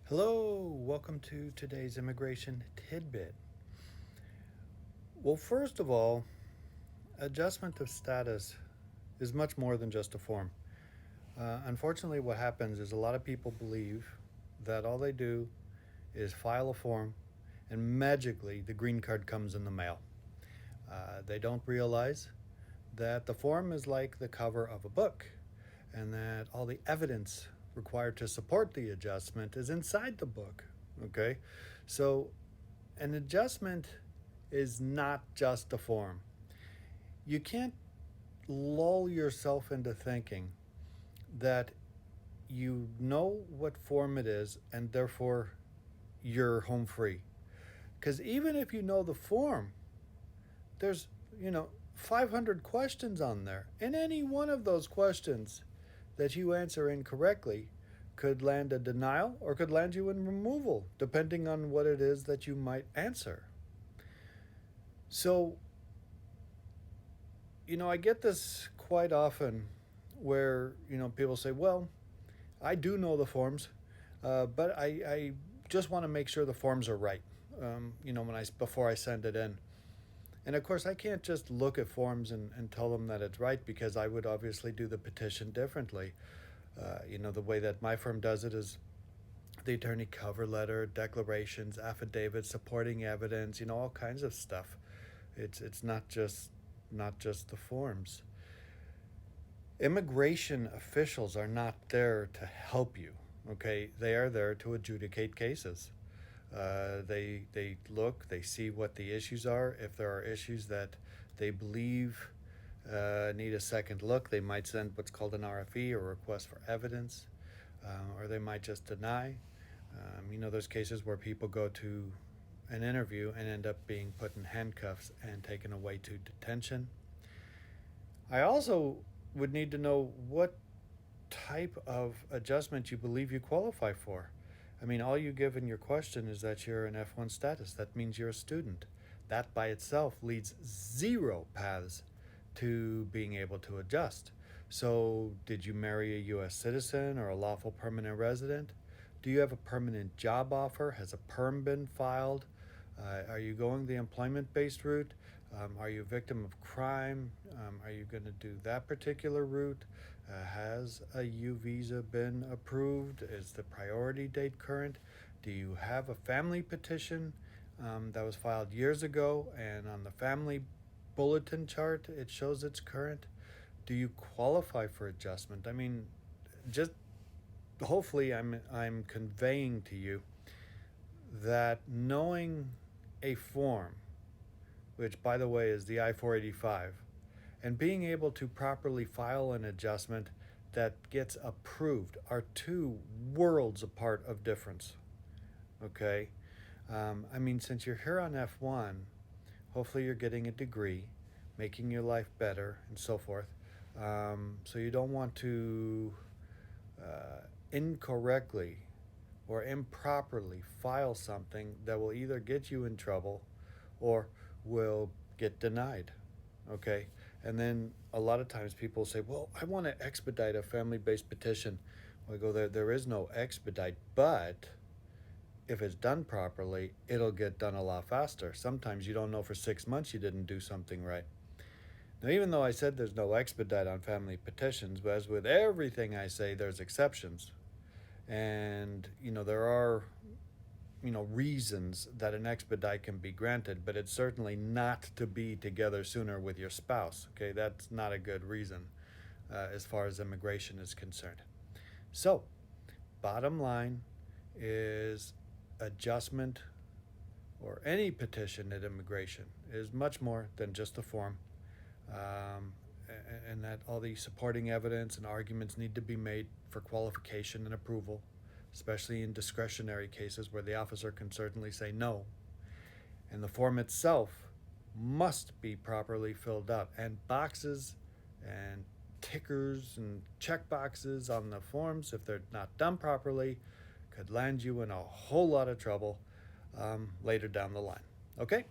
Hello, welcome to today's immigration tidbit. Well, first of all, adjustment of status is much more than just a form. Unfortunately, what happens is a lot of people believe that all they do is file a form and magically the green card comes in the mail. They don't realize that the form is like the cover of a book and that all the evidence required to support the adjustment is inside the book. Okay? So, an adjustment is not just a form. You can't lull yourself into thinking that you know what form it is and therefore you're home free. Because even if you know the form, there's, 500 questions on there. And any one of those questions that you answer incorrectly could land a denial or could land you in removal, depending on what it is that you might answer. So, I get this quite often where, people say, well, I do know the forms, but I just want to make sure the forms are right, before I send it in. And of course, I can't just look at forms and tell them that it's right because I would obviously do the petition differently. The way that my firm does it is the attorney cover letter, declarations, affidavits, supporting evidence, all kinds of stuff. It's not just the forms. Immigration officials are not there to help you. Okay, they are there to adjudicate cases. They look, they see what the issues are. If there are issues that they believe need a second look, they might send what's called an RFE, or request for evidence, or they might just deny. There's cases where people go to an interview and end up being put in handcuffs and taken away to detention. I also would need to know what type of adjustment you believe you qualify for. All you give in your question is that you're an F1 status. That means you're a student. That by itself leads zero paths to being able to adjust. So, did you marry a U.S. citizen or a lawful permanent resident? Do you have a permanent job offer? Has a perm been filed? Are you going the employment-based route? Are you a victim of crime? Are you going to do that particular route? Has a U visa been approved? Is the priority date current? Do you have a family petition that was filed years ago, and on the family bulletin chart it shows it's current? Do you qualify for adjustment? Just hopefully I'm conveying to you that knowing a form, which by the way is the I-485, and being able to properly file an adjustment that gets approved are two worlds apart of difference. Okay? Since you're here on F1, hopefully you're getting a degree, making your life better, and so forth. So you don't want to incorrectly or improperly file something that will either get you in trouble or will get denied. Okay? And then a lot of times people say, well, I want to expedite a family-based petition. Well, I go, there is no expedite, but if it's done properly, it'll get done a lot faster. Sometimes you don't know for 6 months you didn't do something right. Now, even though I said there's no expedite on family petitions, but as with everything I say, there's exceptions. And, there are, reasons that an expedite can be granted, but it's certainly not to be together sooner with your spouse. Okay, that's not a good reason as far as immigration is concerned. So, bottom line is adjustment or any petition at immigration is much more than just a form. And that all the supporting evidence and arguments need to be made for qualification and approval, especially in discretionary cases where the officer can certainly say no. And the form itself must be properly filled out, and boxes and tickers and check boxes on the forms, if they're not done properly, could land you in a whole lot of trouble later down the line. Okay?